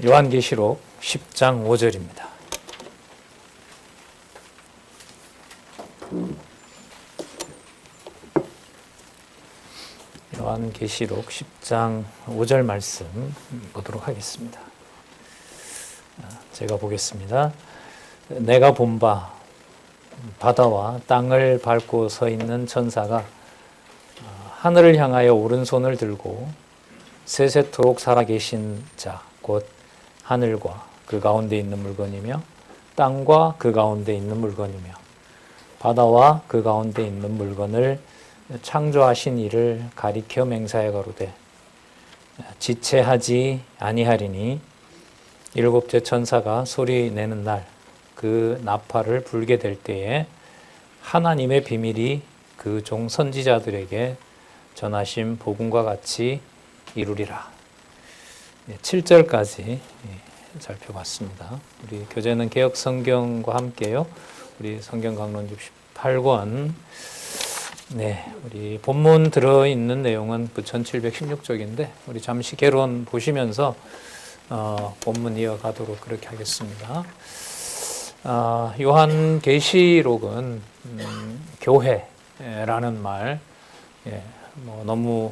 요한계시록 10장 5절입니다. 요한계시록 10장 5절 말씀 보도록 하겠습니다. 제가 보겠습니다. 내가 본 바 바다와 땅을 밟고 서 있는 천사가 하늘을 향하여 오른손을 들고 세세토록 살아계신 자 곧 하늘과 그 가운데 있는 물건이며 땅과 그 가운데 있는 물건이며 바다와 그 가운데 있는 물건을 창조하신 이를 가리켜 맹세하여 가로되 지체하지 아니하리니 일곱째 천사가 소리 내는 날 그 나팔을 불게 될 때에 하나님의 비밀이 그 종 선지자들에게 전하신 복음과 같이 이루리라. 7절까지 살펴봤습니다. 우리 교재는 개역 성경과 함께요. 우리 성경 강론 68권. 우리 본문 들어있는 내용은 9716쪽인데 우리 잠시 개론 보시면서 본문 이어가도록 그렇게 하겠습니다. 요한계시록은 교회라는 말, 너무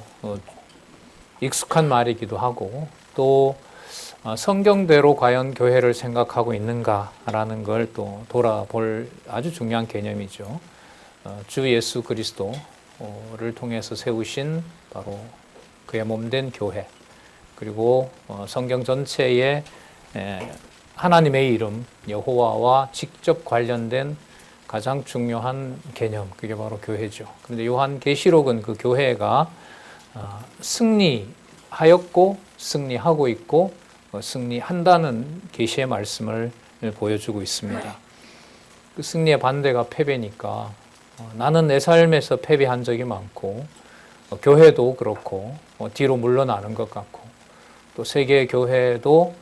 익숙한 말이기도 하고 또 성경대로 과연 교회를 생각하고 있는가라는 걸 또 돌아볼 아주 중요한 개념이죠. 주 예수 그리스도를 통해서 세우신 바로 그의 몸된 교회, 그리고 성경 전체에 하나님의 이름 여호와와 직접 관련된 가장 중요한 개념, 그게 바로 교회죠. 그런데 요한계시록은 그 교회가 승리하였고 승리하고 있고 승리한다는 계시의 말씀을 보여주고 있습니다. 그 승리의 반대가 패배니까 나는 내 삶에서 패배한 적이 많고 교회도 그렇고 뒤로 물러나는 것 같고 또 세계 교회도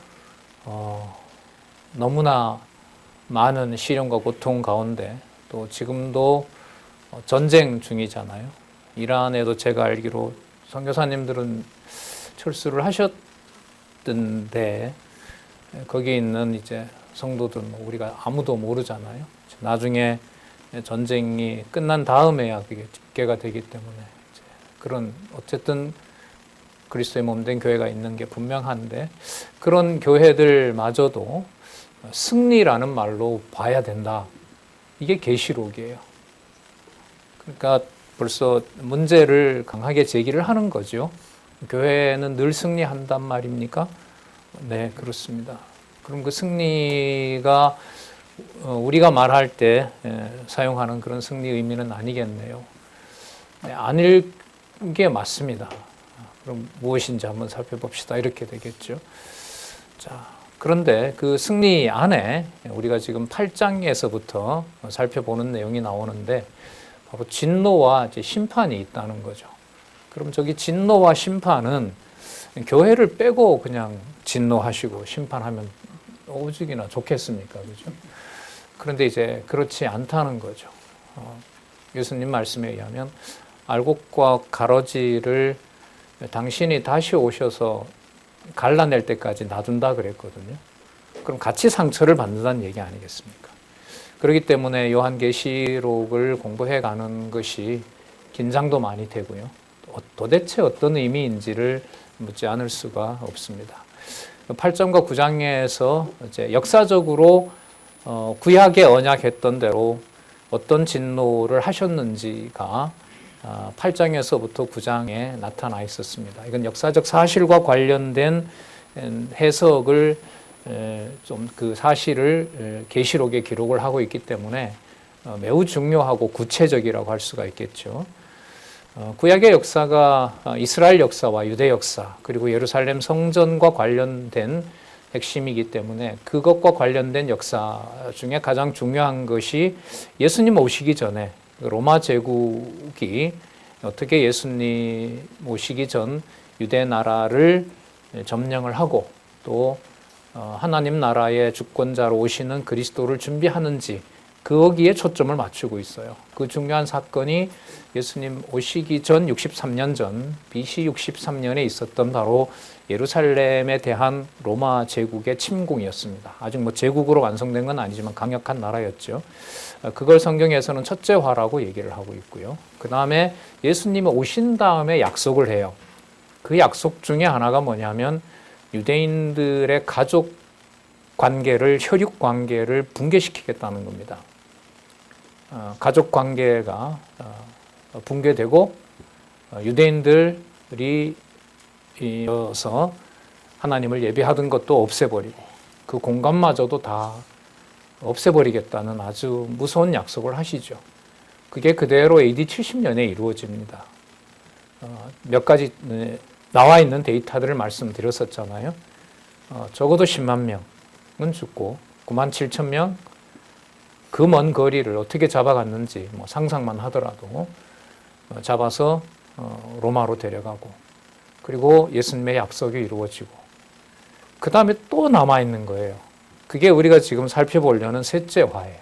너무나 많은 시련과 고통 가운데 또 지금도 전쟁 중이잖아요. 이란에도 제가 알기로 선교사님들은 철수를 하셨던데 거기 있는 이제 성도들 우리가 아무도 모르잖아요. 나중에 전쟁이 끝난 다음에야 그게 집계가 되기 때문에 그런 어쨌든 그리스도의 몸된 교회가 있는 게 분명한데 그런 교회들마저도 승리라는 말로 봐야 된다. 이게 계시록이에요. 그러니까 벌써 문제를 강하게 제기를 하는 거죠. 교회는 늘 승리한단 말입니까? 네, 그렇습니다. 그럼 그 승리가 우리가 말할 때 사용하는 그런 승리 의미는 아니겠네요. 네, 아닐 게 맞습니다. 그럼 무엇인지 한번 살펴봅시다. 이렇게 되겠죠. 자, 그런데 그 승리 안에 우리가 지금 8장에서부터 살펴보는 내용이 나오는데 바로 진노와 이제 심판이 있다는 거죠. 그럼 저기 진노와 심판은 교회를 빼고 그냥 진노하시고 심판하면 오죽이나 좋겠습니까? 그죠? 그런데 이제 그렇지 않다는 거죠. 예수님 말씀에 의하면 알곡과 가러지를 당신이 다시 오셔서 갈라낼 때까지 놔둔다 그랬거든요. 그럼 같이 상처를 받는다는 얘기 아니겠습니까? 그렇기 때문에 요한계시록을 공부해 가는 것이 긴장도 많이 되고요. 도대체 어떤 의미인지를 묻지 않을 수가 없습니다. 8장과 9장에서 이제 역사적으로 구약에 언약했던 대로 어떤 진노를 하셨는지가 8장에서부터 9장에 나타나 있었습니다. 이건 역사적 사실과 관련된 해석을 좀 그 사실을 계시록에 기록을 하고 있기 때문에 매우 중요하고 구체적이라고 할 수가 있겠죠. 구약의 역사가 이스라엘 역사와 유대 역사 그리고 예루살렘 성전과 관련된 핵심이기 때문에 그것과 관련된 역사 중에 가장 중요한 것이 예수님 오시기 전에 로마 제국이 어떻게 예수님 오시기 전 유대 나라를 점령을 하고 또 하나님 나라의 주권자로 오시는 그리스도를 준비하는지 거기에 초점을 맞추고 있어요. 그 중요한 사건이 예수님 오시기 전 63년 전 BC 63년에 있었던 바로 예루살렘에 대한 로마 제국의 침공이었습니다. 아직 뭐 제국으로 완성된 건 아니지만 강력한 나라였죠. 그걸 성경에서는 첫째 화라고 얘기를 하고 있고요. 그 다음에 예수님이 오신 다음에 약속을 해요. 그 약속 중에 하나가 뭐냐면 유대인들의 가족 관계를, 혈육 관계를 붕괴시키겠다는 겁니다. 가족 관계가 붕괴되고 유대인들이 이어서 하나님을 예배하던 것도 없애버리고 그 공간마저도 다 없애버리겠다는 아주 무서운 약속을 하시죠. 그게 그대로 AD 70년에 이루어집니다. 몇 가지 나와 있는 데이터들을 말씀드렸었잖아요. 적어도 10만 명은 죽고 9만 7천 명 그 먼 거리를 어떻게 잡아갔는지 뭐 상상만 하더라도 잡아서 로마로 데려가고 그리고 예수님의 약속이 이루어지고 그 다음에 또 남아있는 거예요. 그게 우리가 지금 살펴보려는 셋째 화예요.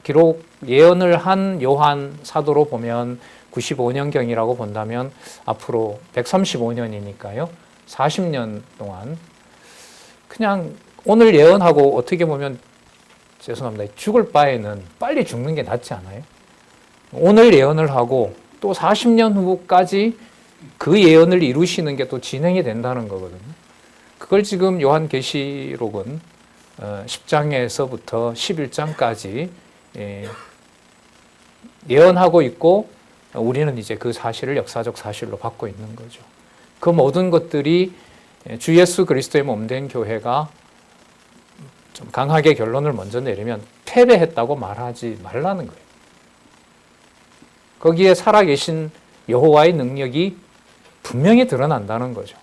기록 예언을 한 요한 사도로 보면 95년경이라고 본다면 앞으로 135년이니까요. 40년 동안 그냥 오늘 예언하고 어떻게 보면 죄송합니다. 죽을 바에는 빨리 죽는 게 낫지 않아요? 오늘 예언을 하고 또 40년 후까지 그 예언을 이루시는 게 또 진행이 된다는 거거든요. 그걸 지금 요한계시록은 10장에서부터 11장까지 예언하고 있고 우리는 이제 그 사실을 역사적 사실로 받고 있는 거죠. 그 모든 것들이 주 예수 그리스도의 몸된 교회가 좀 강하게 결론을 먼저 내리면 패배했다고 말하지 말라는 거예요. 거기에 살아계신 여호와의 능력이 분명히 드러난다는 거죠.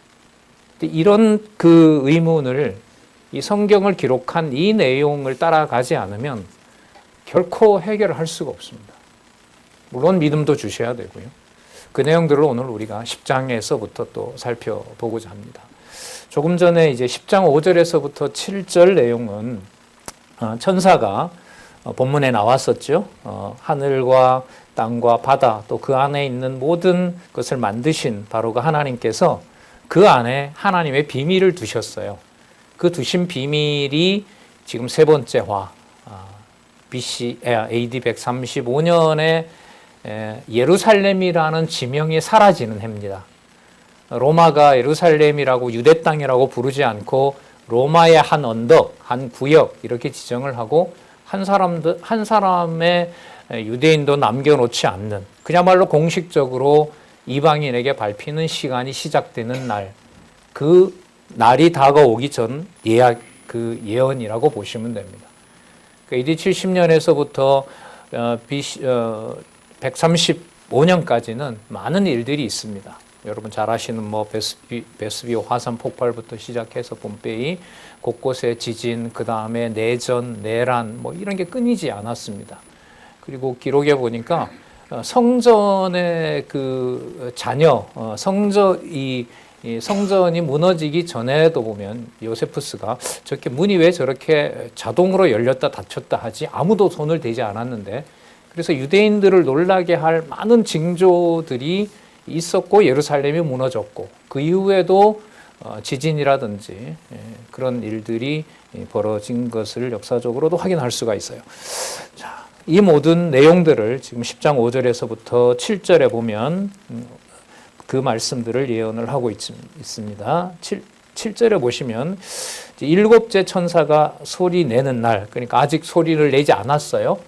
이런 그 의문을 이 성경을 기록한 이 내용을 따라가지 않으면 결코 해결할 수가 없습니다. 물론 믿음도 주셔야 되고요. 그 내용들을 오늘 우리가 10장에서부터 또 살펴보고자 합니다. 조금 전에 이제 10장 5절에서부터 7절 내용은 천사가 본문에 나왔었죠. 하늘과 땅과 바다 또 그 안에 있는 모든 것을 만드신 바로 그 하나님께서 그 안에 하나님의 비밀을 두셨어요. 그 두신 비밀이 지금 세 번째 화 AD 135년에 예루살렘이라는 지명이 사라지는 해입니다. 로마가 예루살렘이라고 유대 땅이라고 부르지 않고 로마의 한 언덕, 한 구역 이렇게 지정을 하고 한 사람의 유대인도 남겨놓지 않는 그야말로 공식적으로 이방인에게 밟히는 시간이 시작되는 날, 그 날이 다가오기 전 그 예언이라고 보시면 됩니다. AD 70년에서부터 135년까지는 많은 일들이 있습니다. 여러분 잘 아시는 뭐 베스비오 화산 폭발부터 시작해서 폼페이 곳곳에 지진, 그 다음에 내전, 내란 뭐 이런 게 끊이지 않았습니다. 그리고 기록에 보니까 성전의 그 자녀, 성전이 무너지기 전에도 보면 요세푸스가 저렇게 문이 왜 저렇게 자동으로 열렸다 닫혔다 하지? 아무도 손을 대지 않았는데 그래서 유대인들을 놀라게 할 많은 징조들이 있었고 예루살렘이 무너졌고 그 이후에도 지진이라든지 그런 일들이 벌어진 것을 역사적으로도 확인할 수가 있어요. 자, 이 모든 내용들을 지금 10장 5절에서부터 7절에 보면 그 말씀들을 예언을 하고 있습니다. 7절에 보시면 일곱째 천사가 소리 내는 날, 그러니까 아직 소리를 내지 않았어요.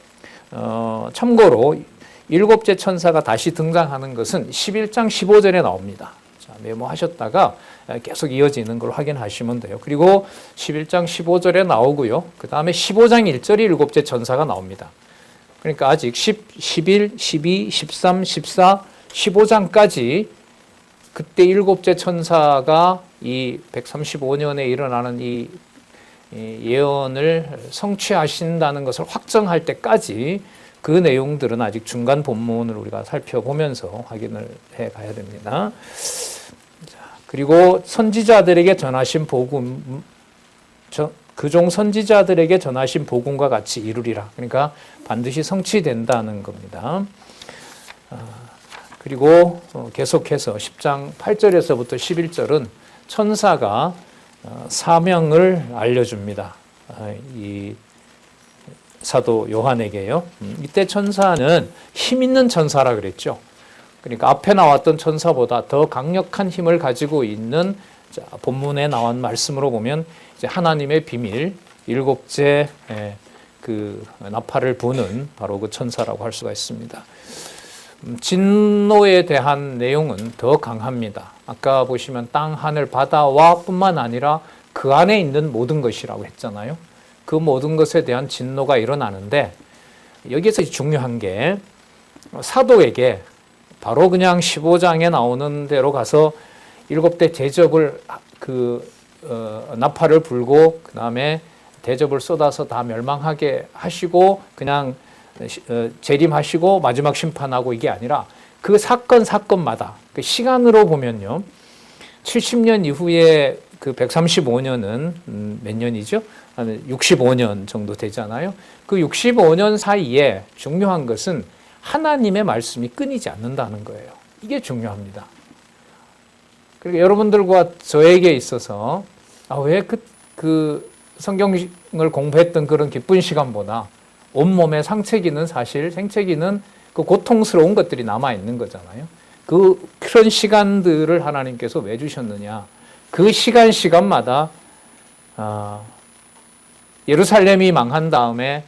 참고로 일곱째 천사가 다시 등장하는 것은 11장 15절에 나옵니다. 자, 메모하셨다가 계속 이어지는 걸 확인하시면 돼요. 그리고 11장 15절에 나오고요. 그 다음에 15장 1절이 일곱째 천사가 나옵니다. 그러니까 아직 10, 11, 12, 13, 14, 15장까지 그때 일곱째 천사가 이 135년에 일어나는 이 예언을 성취하신다는 것을 확정할 때까지 그 내용들은 아직 중간 본문을 우리가 살펴보면서 확인을 해 가야 됩니다. 자, 그리고 선지자들에게 전하신 복음, 그종 선지자들에게 전하신 복음과 같이 이루리라. 그러니까 반드시 성취된다는 겁니다. 그리고 계속해서 10장 8절에서부터 11절은 천사가 사명을 알려줍니다. 이 사도 요한에게요. 이때 천사는 힘 있는 천사라 그랬죠. 그러니까 앞에 나왔던 천사보다 더 강력한 힘을 가지고 있는, 본문에 나온 말씀으로 보면 이제 하나님의 비밀, 일곱째 그 나팔을 부는 바로 그 천사라고 할 수가 있습니다. 진노에 대한 내용은 더 강합니다. 아까 보시면 땅, 하늘, 바다와 뿐만 아니라 그 안에 있는 모든 것이라고 했잖아요. 그 모든 것에 대한 진노가 일어나는데, 여기에서 중요한 게 사도에게 바로 그냥 15장에 나오는 대로 가서 7대 대접을 나팔을 불고 그 다음에 대접을 쏟아서 다 멸망하게 하시고 그냥 재림하시고 마지막 심판하고, 이게 아니라 그 사건마다 그 시간으로 보면요, 70년 이후에 그 135년은 몇 년이죠? 65년 정도 되잖아요. 그 65년 사이에 중요한 것은 하나님의 말씀이 끊이지 않는다는 거예요. 이게 중요합니다. 그러니까 여러분들과 저에게 있어서 왜 그 성경을 공부했던 그런 기쁜 시간보다 온몸에 상체기는, 사실 생체기는 그 고통스러운 것들이 남아있는 거잖아요. 그런 시간들을 하나님께서 왜 주셨느냐. 그 시간마다 예루살렘이 망한 다음에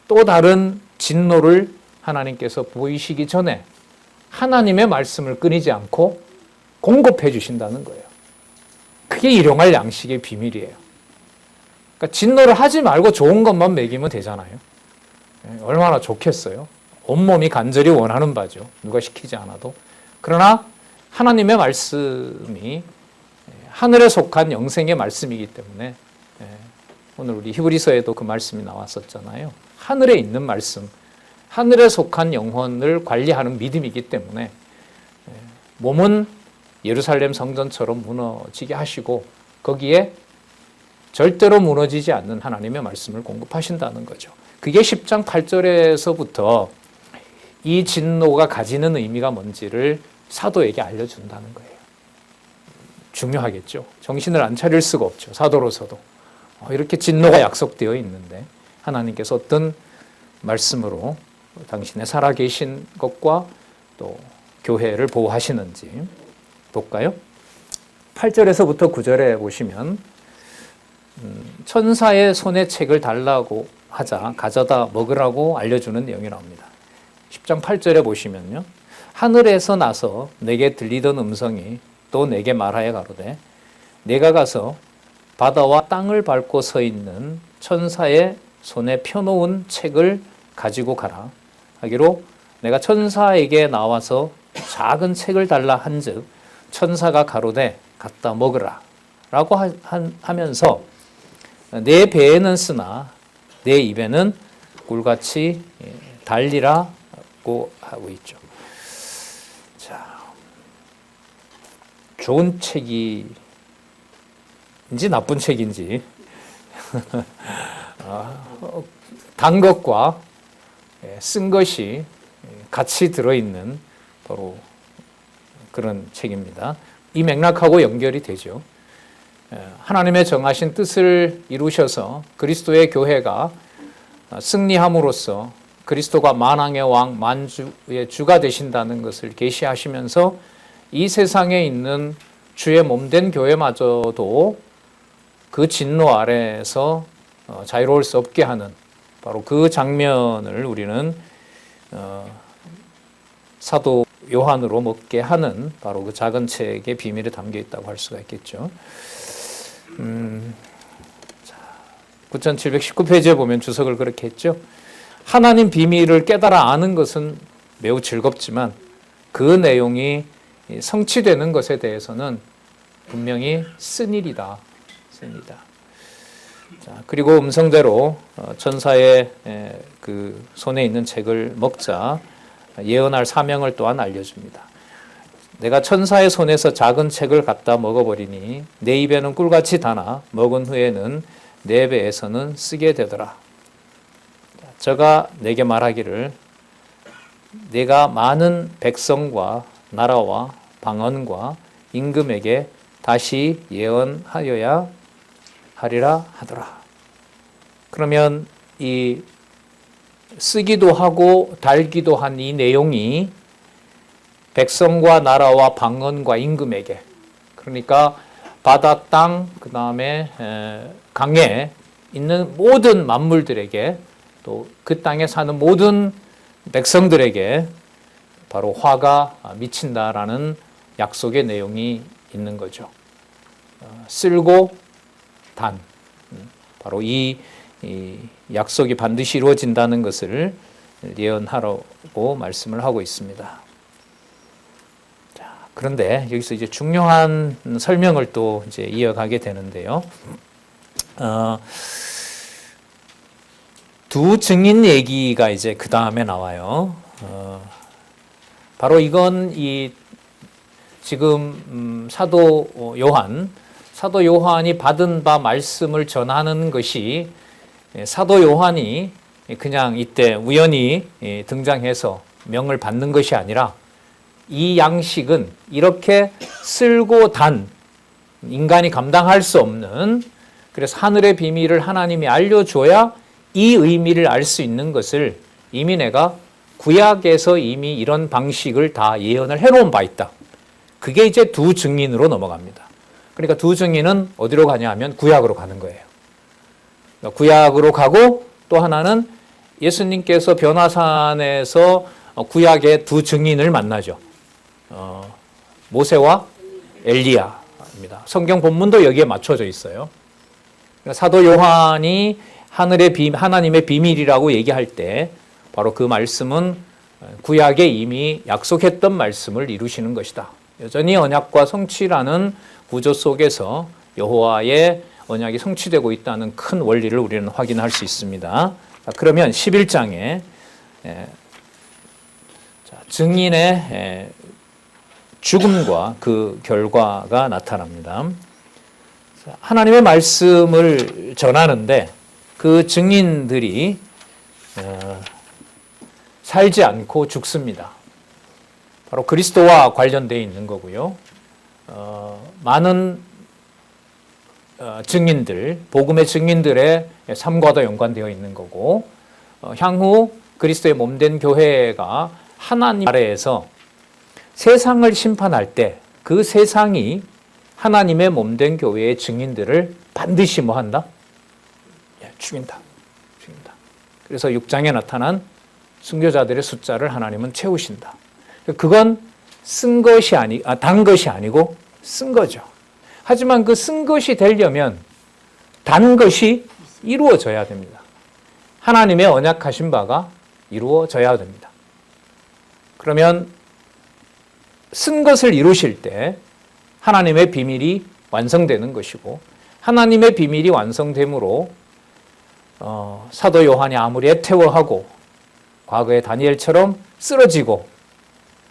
또 다른 진노를 하나님께서 보이시기 전에 하나님의 말씀을 끊이지 않고 공급해 주신다는 거예요. 그게 일용할 양식의 비밀이에요. 그러니까 진노를 하지 말고 좋은 것만 먹이면 되잖아요. 얼마나 좋겠어요. 온몸이 간절히 원하는 바죠. 누가 시키지 않아도. 그러나 하나님의 말씀이 하늘에 속한 영생의 말씀이기 때문에, 오늘 우리 히브리서에도 그 말씀이 나왔었잖아요. 하늘에 있는 말씀, 하늘에 속한 영혼을 관리하는 믿음이기 때문에 몸은 예루살렘 성전처럼 무너지게 하시고 거기에 절대로 무너지지 않는 하나님의 말씀을 공급하신다는 거죠. 그게 10장 8절에서부터 이 진노가 가지는 의미가 뭔지를 사도에게 알려준다는 거예요. 중요하겠죠. 정신을 안 차릴 수가 없죠. 사도로서도. 이렇게 진노가 약속되어 있는데 하나님께서 어떤 말씀으로 당신의 살아계신 것과 또 교회를 보호하시는지 볼까요? 8절에서부터 9절에 보시면 천사의 손에 책을 달라고 하자 가져다 먹으라고 알려주는 내용이 나옵니다. 10장 8절에 보시면요. 하늘에서 나서 내게 들리던 음성이 또 내게 말하여 가로되 내가 가서 바다와 땅을 밟고 서 있는 천사의 손에 펴놓은 책을 가지고 가라 하기로, 내가 천사에게 나와서 작은 책을 달라 한즉 천사가 가로되 갖다 먹으라 라고 하면서 내 배에는 쓰나 내 입에는 꿀같이 달리라고 하고 있죠. 자, 좋은 책인지 나쁜 책인지 단 것과 쓴 것이 같이 들어있는 바로 그런 책입니다. 이 맥락하고 연결이 되죠. 하나님의 정하신 뜻을 이루셔서 그리스도의 교회가 승리함으로써 그리스도가 만왕의 왕, 만주의 주가 되신다는 것을 계시하시면서 이 세상에 있는 주의 몸된 교회마저도 그 진노 아래에서 자유로울 수 없게 하는 바로 그 장면을 우리는 사도 요한으로 먹게 하는 바로 그 작은 책의 비밀이 담겨 있다고 할 수가 있겠죠. 9719페이지에 보면 주석을 그렇게 했죠. 하나님 비밀을 깨달아 아는 것은 매우 즐겁지만 그 내용이 성취되는 것에 대해서는 분명히 쓴일이다. 자, 그리고 음성대로 천사의 그 손에 있는 책을 먹자 예언할 사명을 또한 알려줍니다. 내가 천사의 손에서 작은 책을 갖다 먹어버리니 내 입에는 꿀같이 다나 먹은 후에는 네 배에서는 쓰게 되더라. 저가 내게 말하기를 내가 많은 백성과 나라와 방언과 임금에게 다시 예언하여야 하리라 하더라. 그러면 이 쓰기도 하고 달기도 한 이 내용이 백성과 나라와 방언과 임금에게, 그러니까 바다, 땅, 그 다음에 강에 있는 모든 만물들에게, 또 그 땅에 사는 모든 백성들에게 바로 화가 미친다라는 약속의 내용이 있는 거죠. 쓸고 단, 바로 이 약속이 반드시 이루어진다는 것을 예언하라고 말씀을 하고 있습니다. 자, 그런데 여기서 이제 중요한 설명을 또 이제 이어가게 되는데요. 두 증인 얘기가 이제 그 다음에 나와요. 바로 이건 이 지금 사도 요한이 받은 바 말씀을 전하는 것이 사도 요한이 그냥 이때 우연히 등장해서 명을 받는 것이 아니라 이 양식은 이렇게 쓸고 단 인간이 감당할 수 없는, 그래서 하늘의 비밀을 하나님이 알려줘야 이 의미를 알 수 있는 것을 이미 내가 구약에서 이미 이런 방식을 다 예언을 해놓은 바 있다. 그게 이제 두 증인으로 넘어갑니다. 그러니까 두 증인은 어디로 가냐 하면 구약으로 가는 거예요. 구약으로 가고 또 하나는 예수님께서 변화산에서 구약의 두 증인을 만나죠. 모세와 엘리야입니다. 성경 본문도 여기에 맞춰져 있어요. 사도 요한이 하나님의 비밀이라고 얘기할 때 바로 그 말씀은 구약에 이미 약속했던 말씀을 이루시는 것이다. 여전히 언약과 성취라는 구조 속에서 여호와의 언약이 성취되고 있다는 큰 원리를 우리는 확인할 수 있습니다. 그러면 11장에 증인의 죽음과 그 결과가 나타납니다. 하나님의 말씀을 전하는데 그 증인들이 살지 않고 죽습니다. 바로 그리스도와 관련되어 있는 거고요. 많은 증인들, 복음의 증인들의 삶과도 연관되어 있는 거고, 향후 그리스도의 몸된 교회가 하나님 아래에서 세상을 심판할 때 그 세상이 하나님의 몸된 교회의 증인들을 반드시 뭐 한다? 죽인다. 그래서 6장에 나타난 순교자들의 숫자를 하나님은 채우신다. 그건 단 것이 아니고 쓴 거죠. 하지만 그 쓴 것이 되려면 단 것이 이루어져야 됩니다. 하나님의 언약하신 바가 이루어져야 됩니다. 그러면 쓴 것을 이루실 때 하나님의 비밀이 완성되는 것이고, 하나님의 비밀이 완성됨으로 사도 요한이 아무리 애태워하고 과거의 다니엘처럼 쓰러지고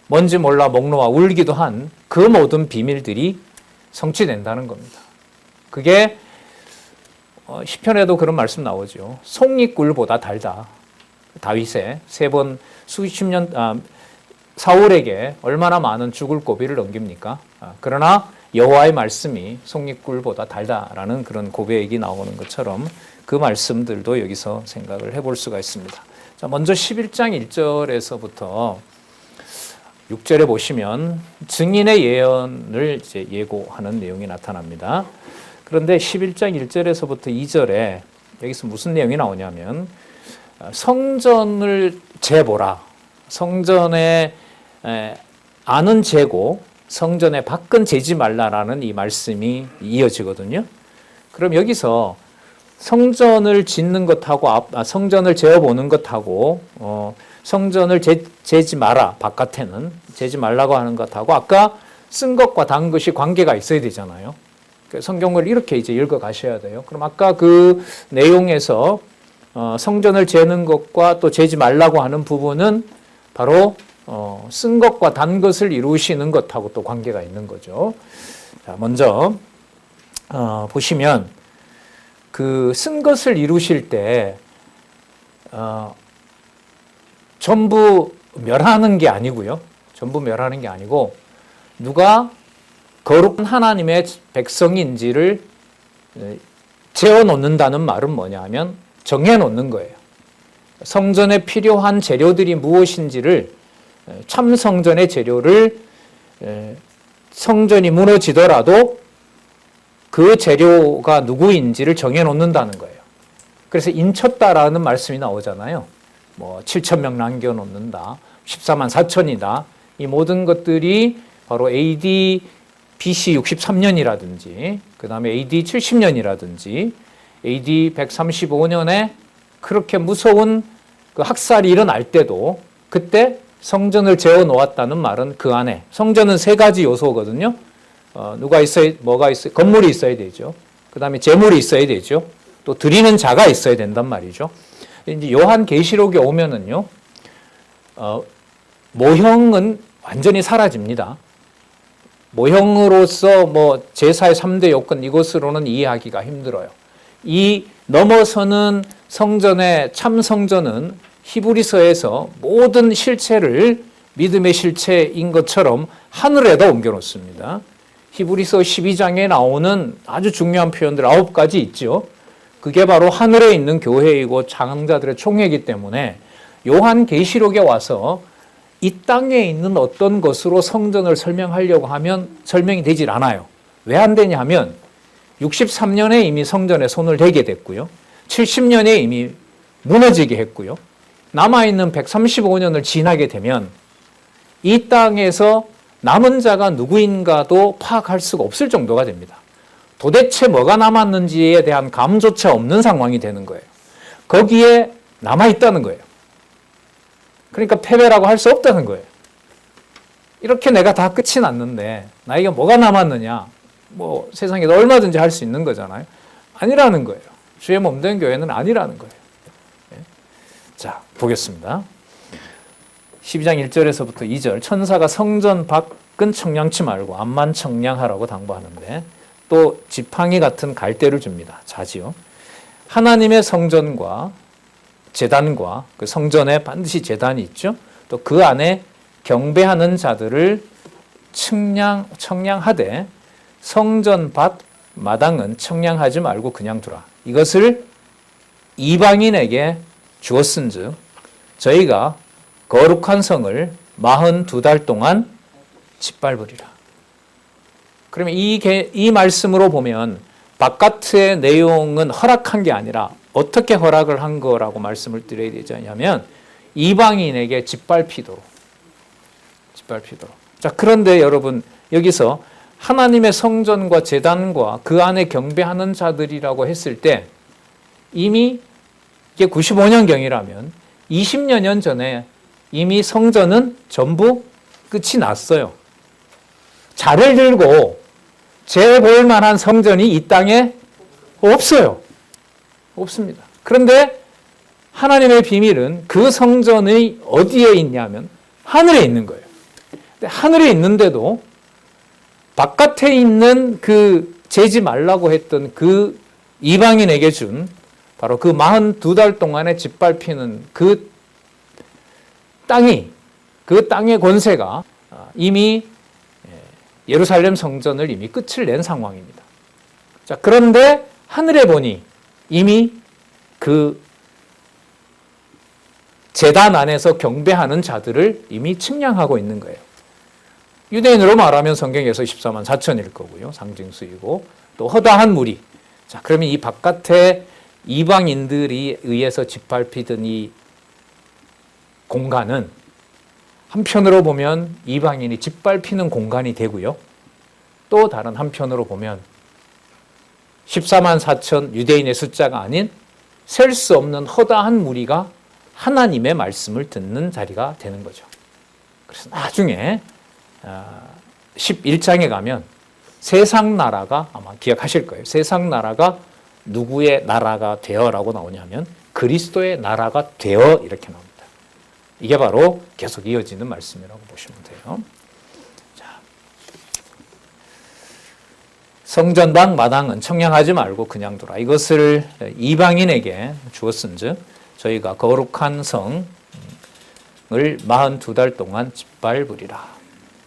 뭔지 몰라 목 놓아 울기도 한 그 모든 비밀들이 성취된다는 겁니다. 그게 시편에도 그런 말씀 나오죠. 송이꿀보다 달다. 다윗의 수십 년 사울에게 얼마나 많은 죽을 고비를 넘깁니까? 그러나 여호와의 말씀이 송이꿀보다 달다라는 그런 고백이 나오는 것처럼 그 말씀들도 여기서 생각을 해볼 수가 있습니다. 자, 먼저 11장 1절에서부터 6절에 보시면 증인의 예언을 이제 예고하는 내용이 나타납니다. 그런데 11장 1절에서부터 2절에 여기서 무슨 내용이 나오냐면 성전을 재보라. 성전에 안은 재고 성전의 밖은 재지 말라라는 이 말씀이 이어지거든요. 그럼 여기서 성전을 짓는 것하고 성전을 재어보는 것하고 성전을 재지 마라, 바깥에는 재지 말라고 하는 것하고 아까 쓴 것과 단 것이 관계가 있어야 되잖아요. 성경을 이렇게 이제 읽어 가셔야 돼요. 그럼 아까 그 내용에서 성전을 재는 것과 또 재지 말라고 하는 부분은 바로 쓴 것과 단 것을 이루시는 것하고 또 관계가 있는 거죠. 자, 먼저 보시면 그 쓴 것을 이루실 때 전부 멸하는 게 아니고요. 전부 멸하는 게 아니고 누가 거룩한 하나님의 백성인지를 재어놓는다는 말은 뭐냐면 정해놓는 거예요. 성전에 필요한 재료들이 무엇인지를 참 성전의 재료를 성전이 무너지더라도 그 재료가 누구인지를 정해놓는다는 거예요. 그래서 인쳤다라는 말씀이 나오잖아요. 뭐 7,000명 남겨놓는다. 14만 4천이다. 이 모든 것들이 바로 AD BC 63년이라든지 그 다음에 AD 70년이라든지 AD 135년에 그렇게 무서운 그 학살이 일어날 때도 그때 성전을 재어 놓았다는 말은 그 안에 성전은 세 가지 요소거든요. 누가 있어야 뭐가 있어요? 건물이 있어야 되죠. 그 다음에 제물이 있어야 되죠. 또 드리는 자가 있어야 된단 말이죠. 이제 요한계시록에 오면은요, 모형은 완전히 사라집니다. 모형으로서 뭐 제사의 3대 요건 이것으로는 이해하기가 힘들어요. 이 넘어서는 성전의 참 성전은 히브리서에서 모든 실체를 믿음의 실체인 것처럼 하늘에다 옮겨놓습니다. 히브리서 12장에 나오는 아주 중요한 표현들 9가지 있죠. 그게 바로 하늘에 있는 교회이고 장자들의 총회이기 때문에 요한계시록에 와서 이 땅에 있는 어떤 것으로 성전을 설명하려고 하면 설명이 되질 않아요. 왜 안 되냐 하면 63년에 이미 성전에 손을 대게 됐고요. 70년에 이미 무너지게 했고요. 남아있는 135년을 지나게 되면 이 땅에서 남은 자가 누구인가도 파악할 수가 없을 정도가 됩니다. 도대체 뭐가 남았는지에 대한 감조차 없는 상황이 되는 거예요. 거기에 남아있다는 거예요. 그러니까 패배라고 할 수 없다는 거예요. 이렇게 내가 다 끝이 났는데 나에게 뭐가 남았느냐? 뭐 세상에서 얼마든지 할 수 있는 거잖아요. 아니라는 거예요. 주의 몸된 교회는 아니라는 거예요. 자, 보겠습니다. 12장 1절에서부터 2절 천사가 성전 밖은 청량치 말고 앞만 청량하라고 당부하는데 또 지팡이 같은 갈대를 줍니다. 자지요. 하나님의 성전과 제단과 그 성전에 반드시 제단이 있죠. 또 그 안에 경배하는 자들을 청량하되 성전 밭 마당은 청량하지 말고 그냥 두라. 이것을 이방인에게 주었은즉 저희가 거룩한 성을 42달 동안 짓밟으리라. 그러면 이 말씀으로 보면 바깥의 내용은 허락한 게 아니라 어떻게 허락을 한 거라고 말씀을 드려야 되지 않냐면 이방인에게 짓밟히도록. 자, 그런데 여러분 여기서 하나님의 성전과 제단과 그 안에 경배하는 자들이라고 했을 때 이미 이게 95년경이라면 20여 년 전에 이미 성전은 전부 끝이 났어요. 자를 들고 재볼 만한 성전이 이 땅에 없어요. 없습니다. 그런데 하나님의 비밀은 그 성전이 어디에 있냐면 하늘에 있는 거예요. 근데 하늘에 있는데도 바깥에 있는 그 재지 말라고 했던 그 이방인에게 준 바로 그 42달 동안에 짓밟히는 그 땅이 그 땅의 권세가 이미 예루살렘 성전을 이미 끝을 낸 상황입니다. 자, 그런데 하늘에 보니 이미 그 제단 안에서 경배하는 자들을 이미 측량하고 있는 거예요. 유대인으로 말하면 성경에서 14만 4천일 거고요. 상징수이고 또 허다한 무리. 자, 그러면 이 바깥에 이방인들이 의해서 짓밟히던 이 공간은 한편으로 보면 이방인이 짓밟히는 공간이 되고요. 또 다른 한편으로 보면 14만 4천 유대인의 숫자가 아닌 셀 수 없는 허다한 무리가 하나님의 말씀을 듣는 자리가 되는 거죠. 그래서 나중에 11장에 가면 세상 나라가 아마 기억하실 거예요. 세상 나라가 누구의 나라가 되어라고 나오냐면 그리스도의 나라가 되어 이렇게 나옵니다. 이게 바로 계속 이어지는 말씀이라고 보시면 돼요. 자, 성전당 마당은 청량하지 말고 그냥 두라. 이것을 이방인에게 주었은즉 저희가 거룩한 성을 42달 동안 짓밟으리라.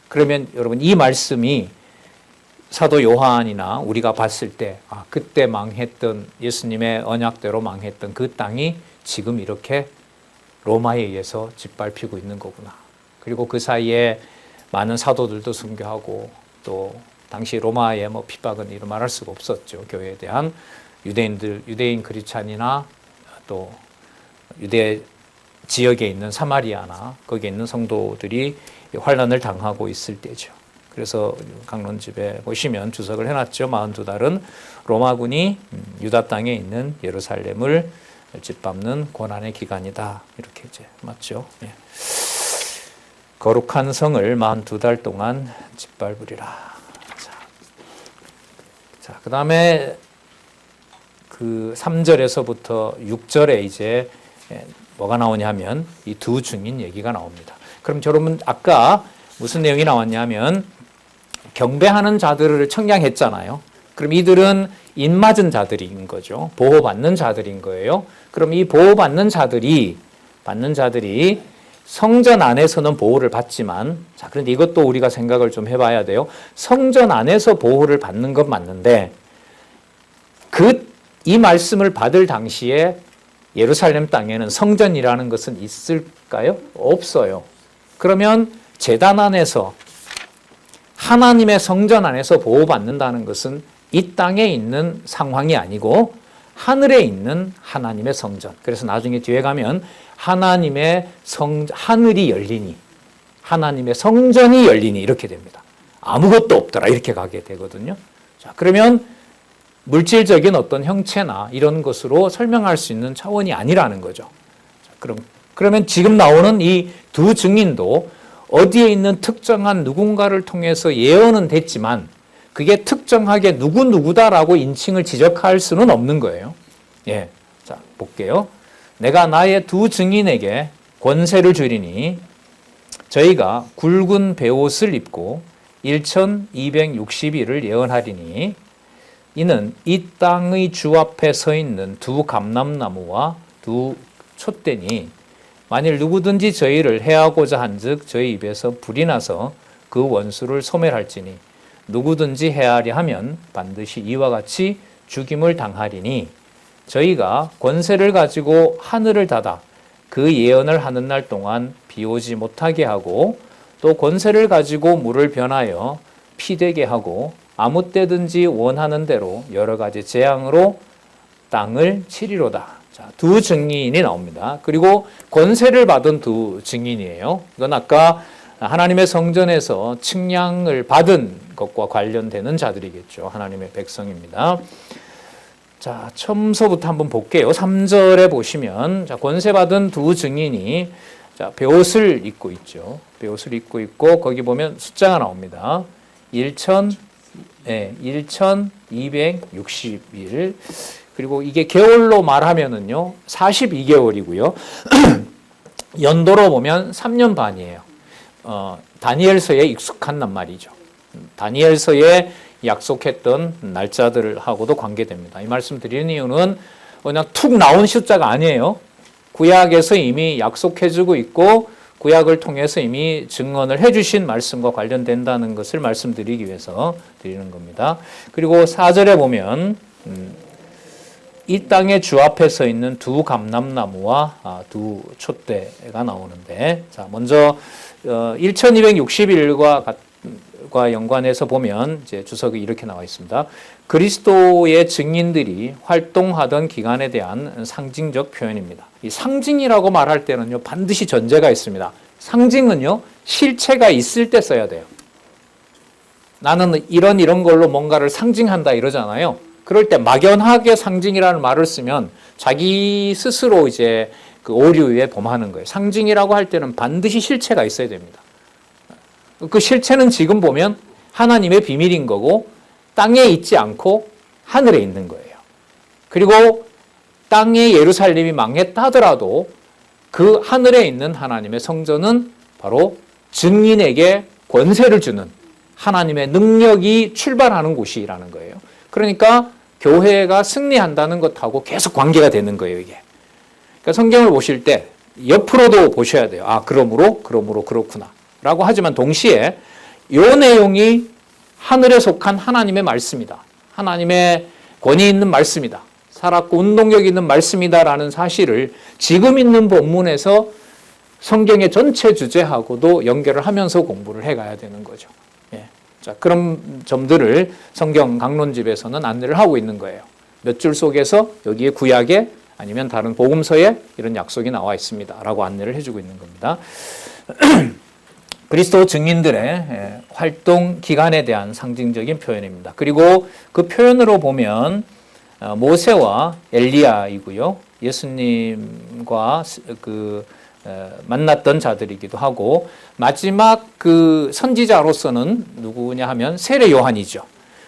그러면 여러분 이 말씀이 사도 요한이나 우리가 봤을 때 그때 망했던 예수님의 언약대로 망했던 그 땅이 지금 이렇게 로마에 의해서 짓밟히고 있는 거구나. 그리고 그 사이에 많은 사도들도 순교하고 또 당시 로마의 핍박은 이루 말할 수가 없었죠. 교회에 대한 유대인 크리스찬이나 또 유대 지역에 있는 사마리아나 거기에 있는 성도들이 환난을 당하고 있을 때죠. 그래서 강론집에 보시면 주석을 해놨죠. 42달은 로마군이 유다 땅에 있는 예루살렘을 짓밟는 고난의 기간이다. 이렇게 이제 맞죠. 예. 거룩한 성을 42달 동안 짓밟으리라. 자, 그 다음에 그 3절에서부터 6절에 이제 뭐가 나오냐면 이 두 증인 얘기가 나옵니다. 그럼 여러분 아까 무슨 내용이 나왔냐면 경배하는 자들을 청량했잖아요. 그럼 이들은 인맞은 자들인 거죠. 보호받는 자들인 거예요. 그럼 이 보호받는 자들이 성전 안에서는 보호를 받지만, 자, 그런데 이것도 우리가 생각을 좀 해봐야 돼요. 성전 안에서 보호를 받는 건 맞는데, 이 말씀을 받을 당시에 예루살렘 땅에는 성전이라는 것은 있을까요? 없어요. 그러면 제단 안에서, 하나님의 성전 안에서 보호받는다는 것은 이 땅에 있는 상황이 아니고 하늘에 있는 하나님의 성전. 그래서 나중에 뒤에 가면 하늘이 열리니, 하나님의 성전이 열리니 이렇게 됩니다. 아무것도 없더라 이렇게 가게 되거든요. 자, 그러면 물질적인 어떤 형체나 이런 것으로 설명할 수 있는 차원이 아니라는 거죠. 자, 그러면 지금 나오는 이 두 증인도 어디에 있는 특정한 누군가를 통해서 예언은 됐지만 그게 특정하게 누구다라고 인칭을 지적할 수는 없는 거예요. 예. 자, 볼게요. 내가 나의 두 증인에게 권세를 주리니 저희가 굵은 베옷을 입고 1260일을 예언하리니 이는 이 땅의 주 앞에 서 있는 두 감람나무와 두 촛대니 만일 누구든지 저희를 해하고자 한즉 저희 입에서 불이 나서 그 원수를 소멸할지니 누구든지 해하려 하면 반드시 이와 같이 죽임을 당하리니 저희가 권세를 가지고 하늘을 닫아 그 예언을 하는 날 동안 비 오지 못하게 하고 또 권세를 가지고 물을 변하여 피 되게 하고 아무 때든지 원하는 대로 여러 가지 재앙으로 땅을 치리로다. 자, 두 증인이 나옵니다. 그리고 권세를 받은 두 증인이에요. 이건 아까 하나님의 성전에서 측량을 받은 것과 관련되는 자들이겠죠. 하나님의 백성입니다. 자, 처음서부터 한번 볼게요. 3절에 보시면 자, 권세 받은 두 증인이 자, 베옷을 입고 있죠. 베옷을 입고 있고 거기 보면 숫자가 나옵니다. 1260일. 그리고 이게 개월로 말하면은요, 42개월이고요. 연도로 보면 3년 반이에요. 다니엘서에 익숙한 말이죠. 다니엘서에 약속했던 날짜들하고도 관계됩니다. 이 말씀 드리는 이유는 그냥 툭 나온 숫자가 아니에요. 구약에서 이미 약속해주고 있고 구약을 통해서 이미 증언을 해주신 말씀과 관련된다는 것을 말씀드리기 위해서 드리는 겁니다. 그리고 4절에 보면 이 땅의 주 앞에 서 있는 두 감람나무와 두 촛대가 나오는데, 자, 먼저 1260일과 연관해서 보면 이제 주석이 이렇게 나와 있습니다. 그리스도의 증인들이 활동하던 기간에 대한 상징적 표현입니다. 이 상징이라고 말할 때는요, 반드시 전제가 있습니다. 상징은요, 실체가 있을 때 써야 돼요. 나는 이런 걸로 뭔가를 상징한다 이러잖아요. 그럴 때 막연하게 상징이라는 말을 쓰면 자기 스스로 이제 그 오류에 범하는 거예요. 상징이라고 할 때는 반드시 실체가 있어야 됩니다. 그 실체는 지금 보면 하나님의 비밀인 거고 땅에 있지 않고 하늘에 있는 거예요. 그리고 땅의 예루살렘이 망했다 하더라도 그 하늘에 있는 하나님의 성전은 바로 증인에게 권세를 주는 하나님의 능력이 출발하는 곳이라는 거예요. 그러니까 교회가 승리한다는 것하고 계속 관계가 되는 거예요, 이게. 그러니까 성경을 보실 때 옆으로도 보셔야 돼요. 아, 그러므로 그렇구나. 라고 하지만 동시에 이 내용이 하늘에 속한 하나님의 말씀이다. 하나님의 권위 있는 말씀이다. 살았고 운동력 있는 말씀이다라는 사실을 지금 있는 본문에서 성경의 전체 주제하고도 연결을 하면서 공부를 해가야 되는 거죠. 예. 자, 그런 점들을 성경 강론집에서는 안내를 하고 있는 거예요. 몇 줄 속에서 여기에 구약에 아니면 다른 복음서에 이런 약속이 나와 있습니다. 라고 안내를 해주고 있는 겁니다. 그리스도 증인들의 활동 기간에 대한 상징적인 표현입니다. 그리고 그 표현으로 보면 모세와 엘리야이고요. 예수님과 만났던 자들이기도 하고 마지막 그 선지자로서는 누구냐 하면 세례 요한이죠.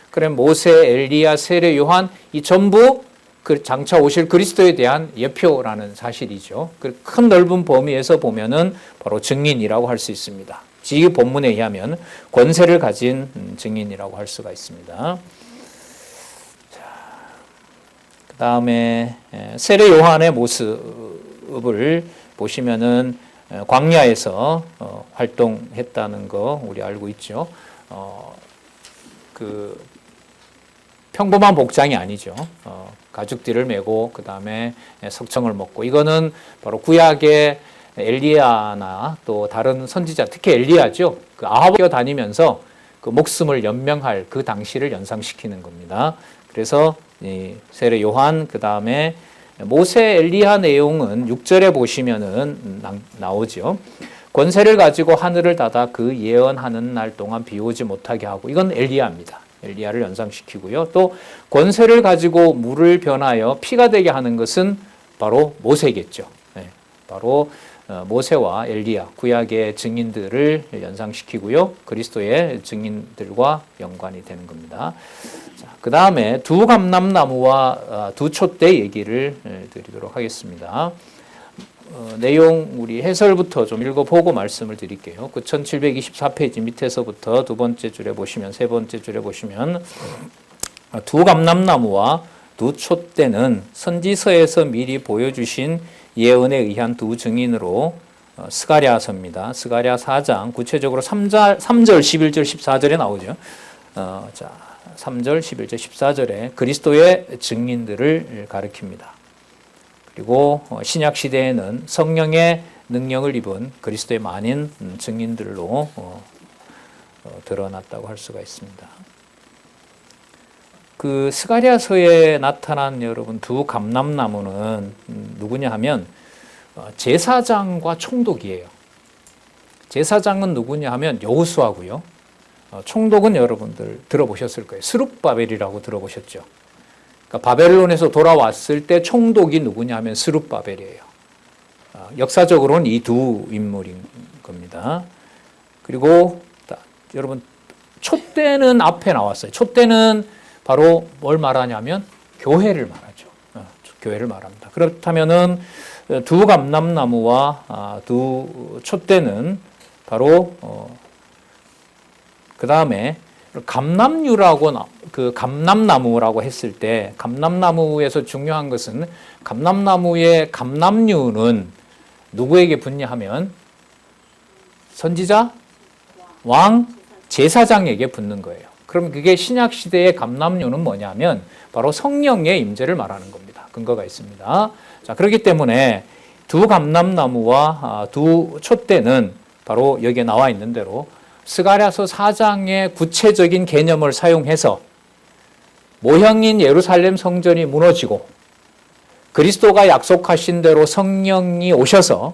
그럼 모세, 엘리야, 세례 요한 이 전부 그 장차 오실 그리스도에 대한 예표라는 사실이죠. 그 큰 넓은 범위에서 보면은 바로 증인이라고 할 수 있습니다. 지 본문에 의하면 권세를 가진 증인이라고 할 수가 있습니다. 그 다음에 세례 요한의 모습을 보시면은 광야에서 활동했다는 거 우리 알고 있죠. 그 평범한 복장이 아니죠. 가죽띠를 메고 그 다음에 석청을 먹고 이거는 바로 구약의 엘리야나 또 다른 선지자 특히 엘리야죠. 그 아합 다니면서 그 목숨을 연명할 그 당시를 연상시키는 겁니다. 그래서 이 세례 요한 그 다음에 모세 엘리야 내용은 6절에 보시면은 나오죠. 권세를 가지고 하늘을 닫아 그 예언하는 날 동안 비 오지 못하게 하고 이건 엘리야입니다. 엘리야를 연상시키고요. 또 권세를 가지고 물을 변하여 피가 되게 하는 것은 바로 모세겠죠. 네, 바로 모세와 엘리야 구약의 증인들을 연상시키고요. 그리스도의 증인들과 연관이 되는 겁니다. 그 다음에 두 감람나무와 두 촛대 얘기를 드리도록 하겠습니다. 내용 우리 해설부터 좀 읽어보고 말씀을 드릴게요. 그 1724페이지 밑에서부터 두 번째 줄에 보시면 세 번째 줄에 보시면 두 감람나무와 두 촛대는 선지서에서 미리 보여주신 예언에 의한 두 증인으로 스가랴서입니다. 스가랴 4장 구체적으로 3절, 11절, 14절에 나오죠. 자, 3절, 11절, 14절에 그리스도의 증인들을 가리킵니다. 그리고 신약 시대에는 성령의 능력을 입은 그리스도의 많은 증인들로 드러났다고 할 수가 있습니다. 그 스가랴서에 나타난 여러분 두 감람나무는 누구냐 하면 제사장과 총독이에요. 제사장은 누구냐 하면 여호수아고요. 총독은 여러분들 들어보셨을 거예요. 스룹바벨이라고 들어보셨죠. 그러니까 바벨론에서 돌아왔을 때 총독이 누구냐 하면 스룹바벨이에요. 역사적으로는 이 두 인물인 겁니다. 그리고 여러분 촛대는 앞에 나왔어요. 촛대는 바로 뭘 말하냐면 교회를 말하죠. 교회를 말합니다. 그렇다면은 두 감람나무와 두 촛대는 바로 그 다음에 감람류라고 그 감람나무라고 했을 때 감람나무에서 중요한 것은 감람나무의 감람류는 누구에게 붙냐 하면 선지자, 왕, 제사장에게 붙는 거예요. 그럼 그게 신약 시대의 감람류는 뭐냐면 바로 성령의 임재를 말하는 겁니다. 근거가 있습니다. 자, 그렇기 때문에 두 감람나무와 두 촛대는 바로 여기에 나와 있는 대로 스가랴서 4장의 구체적인 개념을 사용해서 모형인 예루살렘 성전이 무너지고 그리스도가 약속하신 대로 성령이 오셔서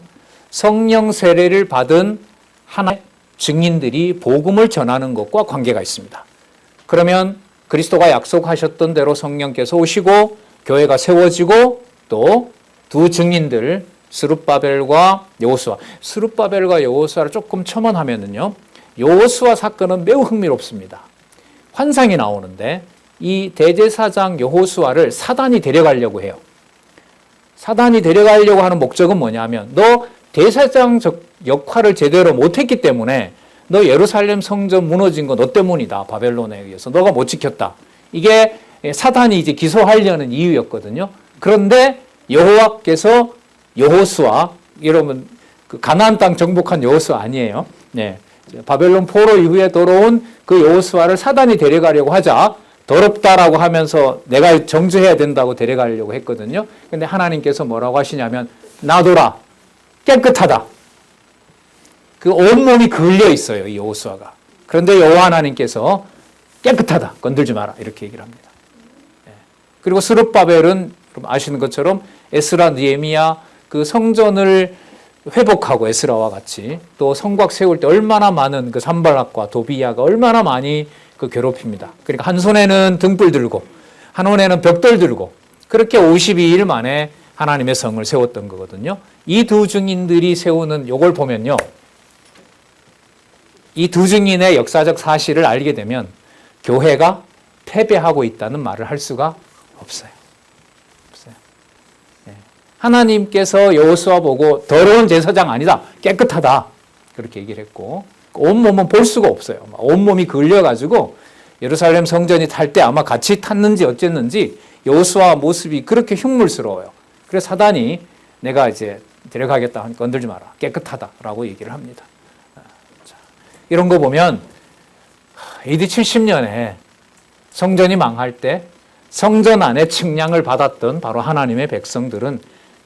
성령 세례를 받은 하나의 증인들이 복음을 전하는 것과 관계가 있습니다. 그러면 그리스도가 약속하셨던 대로 성령께서 오시고 교회가 세워지고 또 두 증인들 스룹바벨과 여호수아. 스룹바벨과 여호수아를 조금 첨언하면은요. 여호수아 사건은 매우 흥미롭습니다. 환상이 나오는데 이 대제사장 여호수아를 사단이 데려가려고 해요. 사단이 데려가려고 하는 목적은 뭐냐면 너 대제사장 역할을 제대로 못했기 때문에 너 예루살렘 성전 무너진 거 너 때문이다. 바벨론에 의해서. 너가 못 지켰다. 이게 사단이 이제 기소하려는 이유였거든요. 그런데 여호와께서 여호수아, 여러분 그 가나안 땅 정복한 여호수아 아니에요. 네. 바벨론 포로 이후에 돌아온 그 여호수아를 사단이 데려가려고 하자 더럽다라고 하면서 내가 정죄해야 된다고 데려가려고 했거든요. 근데 하나님께서 뭐라고 하시냐면 놔둬라. 깨끗하다. 그 온몸이 걸려 있어요. 이 여호수아가. 그런데 여호와 하나님께서 깨끗하다. 건들지 마라. 이렇게 얘기를 합니다. 그리고 스룹바벨은 아시는 것처럼 에스라, 느헤미야 그 성전을 회복하고 에스라와 같이 또 성곽 세울 때 얼마나 많은 그 산발락과 도비야가 얼마나 많이 그 괴롭힙니다. 그러니까 한 손에는 등불 들고 한 손에는 벽돌 들고 그렇게 52일 만에 하나님의 성을 세웠던 거거든요. 이 두 증인들이 세우는 요걸 보면요. 이 두 증인의 역사적 사실을 알게 되면 교회가 패배하고 있다는 말을 할 수가 없어요. 하나님께서 여호수아 보고 더러운 제사장 아니다. 깨끗하다. 그렇게 얘기를 했고 온몸은 볼 수가 없어요. 온몸이 걸려가지고 예루살렘 성전이 탈 때 아마 같이 탔는지 어쨌는지 여호수아 모습이 그렇게 흉물스러워요. 그래서 사단이 내가 이제 데려가겠다 하니까 건들지 마라. 깨끗하다라고 얘기를 합니다. 이런 거 보면 AD 70년에 성전이 망할 때 성전 안에 측량을 받았던 바로 하나님의 백성들은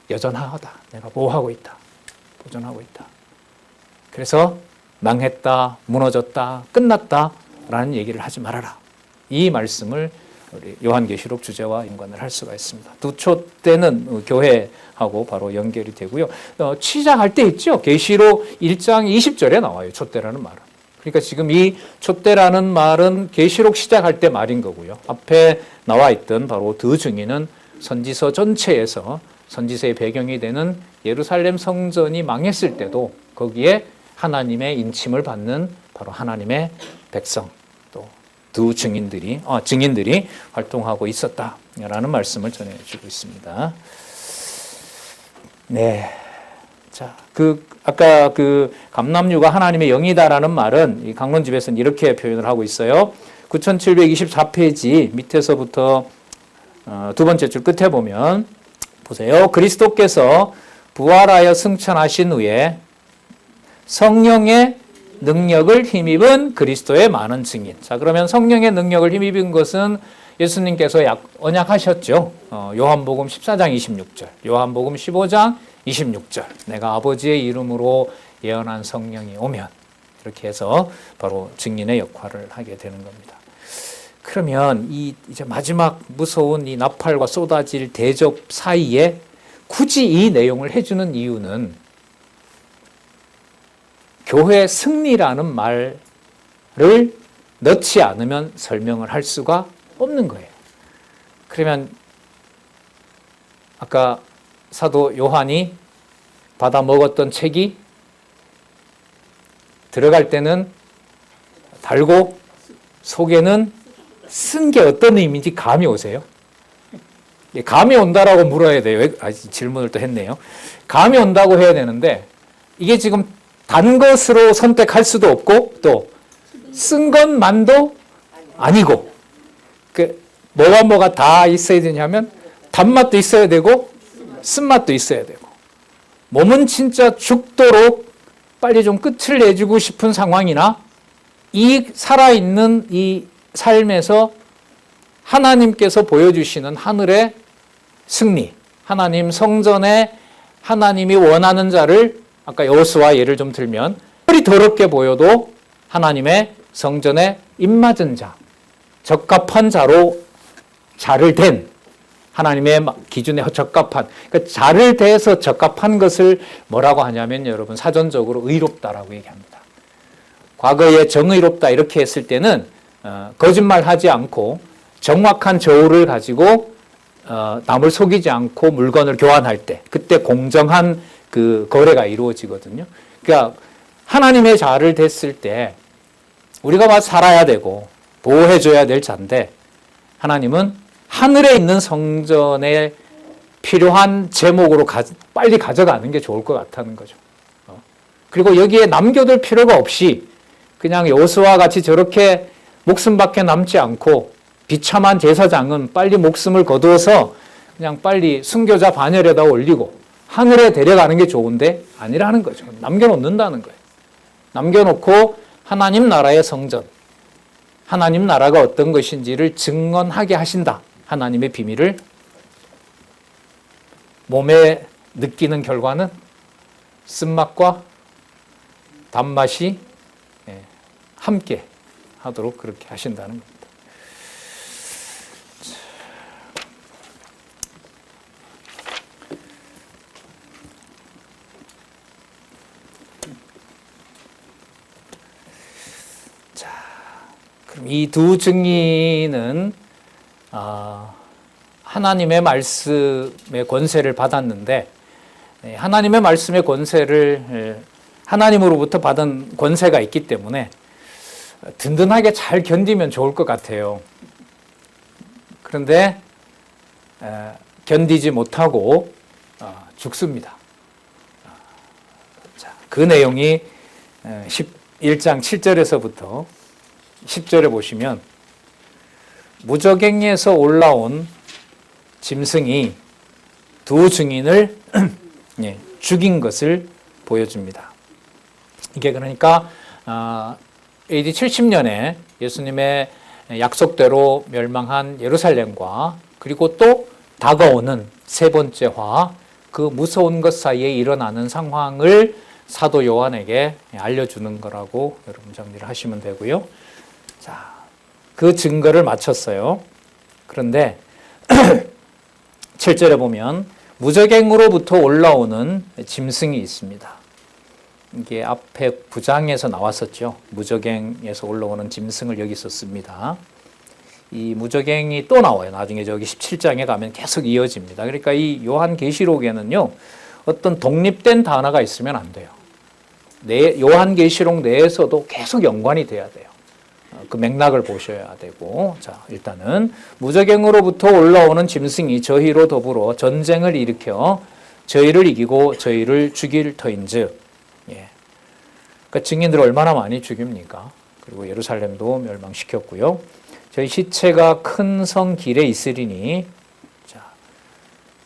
여전하다. 내가 보호하고 있다. 보존하고 있다. 그래서 망했다, 무너졌다, 끝났다 라는 얘기를 하지 말아라. 이 말씀을 우리 요한계시록 주제와 연관을 할 수가 있습니다. 두 촛대는 교회하고 바로 연결이 되고요. 시작할 때 있죠. 계시록 1장 20절에 나와요. 촛대라는 말은. 그러니까 지금 이 촛대라는 말은 계시록 시작할 때 말인 거고요. 앞에 나와 있던 바로 두 증인은 선지서 전체에서 선지서의 배경이 되는 예루살렘 성전이 망했을 때도 거기에 하나님의 인침을 받는 바로 하나님의 백성 또 두 증인들이 활동하고 있었다라는 말씀을 전해주고 있습니다. 네, 자, 아까 감람류가 하나님의 영이다라는 말은 이 강론집에서는 이렇게 표현을 하고 있어요. 9724페이지 밑에서부터 두 번째 줄 끝에 보면 보세요. 그리스도께서 부활하여 승천하신 후에 성령의 능력을 힘입은 그리스도의 많은 증인. 자, 그러면 성령의 능력을 힘입은 것은 예수님께서 언약하셨죠. 요한복음 14장 26절, 요한복음 15장 26절. 내가 아버지의 이름으로 예언한 성령이 오면 이렇게 해서 바로 증인의 역할을 하게 되는 겁니다. 그러면 이제 마지막 무서운 이 나팔과 쏟아질 대접 사이에 굳이 이 내용을 해주는 이유는 교회 승리라는 말을 넣지 않으면 설명을 할 수가 없는 거예요. 그러면 아까 사도 요한이 받아 먹었던 책이 들어갈 때는 달고 속에는 쓴 게 어떤 의미인지 감이 오세요? 감이 온다라고 물어야 돼요. 질문을 또 했네요. 감이 온다고 해야 되는데 이게 지금 단 것으로 선택할 수도 없고 또 쓴 것만도 아니고 뭐가 다 있어야 되냐면 단맛도 있어야 되고 쓴맛도 있어야 되고 몸은 진짜 죽도록 빨리 좀 끝을 내주고 싶은 상황이나 이 살아있는 이 삶에서 하나님께서 보여주시는 하늘의 승리, 하나님 성전에 하나님이 원하는 자를 아까 여호수아 예를 좀 들면 털이 더럽게 보여도 하나님의 성전에 입맞은 자, 적합한 자로 자를 댄 하나님의 기준에 적합한 그러니까 자를 대해서 적합한 것을 뭐라고 하냐면 여러분 사전적으로 의롭다라고 얘기합니다. 과거에 정의롭다 이렇게 했을 때는 거짓말하지 않고 정확한 저울을 가지고 남을 속이지 않고 물건을 교환할 때 그때 공정한 그 거래가 이루어지거든요. 그러니까 하나님의 자를 댔을 때 우리가 살아야 되고 보호해줘야 될 자인데 하나님은 하늘에 있는 성전에 필요한 제목으로 빨리 가져가는 게 좋을 것 같다는 거죠. 그리고 여기에 남겨둘 필요가 없이 그냥 여호수아와 같이 저렇게 목숨밖에 남지 않고 비참한 제사장은 빨리 목숨을 거두어서 그냥 빨리 순교자 반열에다 올리고 하늘에 데려가는 게 좋은데 아니라는 거죠. 남겨놓는다는 거예요. 남겨놓고 하나님 나라의 성전, 하나님 나라가 어떤 것인지를 증언하게 하신다. 하나님의 비밀을 몸에 느끼는 결과는 쓴맛과 단맛이 함께 하도록 그렇게 하신다는 겁니다. 자, 그럼 이 두 증인은 하나님의 말씀의 권세를 받았는데 하나님의 말씀의 권세를 하나님으로부터 받은 권세가 있기 때문에 든든하게 잘 견디면 좋을 것 같아요. 그런데 견디지 못하고 죽습니다. 자, 그 내용이 11장 7절에서부터 10절에 보시면 무저갱에서 올라온 짐승이 두 증인을 죽인 것을 보여줍니다. 이게 그러니까 AD 70년에 예수님의 약속대로 멸망한 예루살렘과 그리고 또 다가오는 세 번째 화, 그 무서운 것 사이에 일어나는 상황을 사도 요한에게 알려주는 거라고 여러분 정리를 하시면 되고요. 자, 그 증거를 마쳤어요. 그런데 7절에 보면 무저갱으로부터 올라오는 짐승이 있습니다. 이게 앞에 9장에서 나왔었죠. 무저갱에서 올라오는 짐승을 여기서 씁니다. 이 무저갱이 또 나와요. 나중에 저기 17장에 가면 계속 이어집니다. 그러니까 이 요한계시록에는요, 어떤 독립된 단어가 있으면 안 돼요. 요한계시록 내에서도 계속 연관이 돼야 돼요. 그 맥락을 보셔야 되고, 자, 일단은 무저갱으로부터 올라오는 짐승이 저희로 더불어 전쟁을 일으켜 저희를 이기고 저희를 죽일 터인즉, 그러니까 증인들을 얼마나 많이 죽입니까? 그리고 예루살렘도 멸망시켰고요. 저희 시체가 큰 성 길에 있으리니, 자,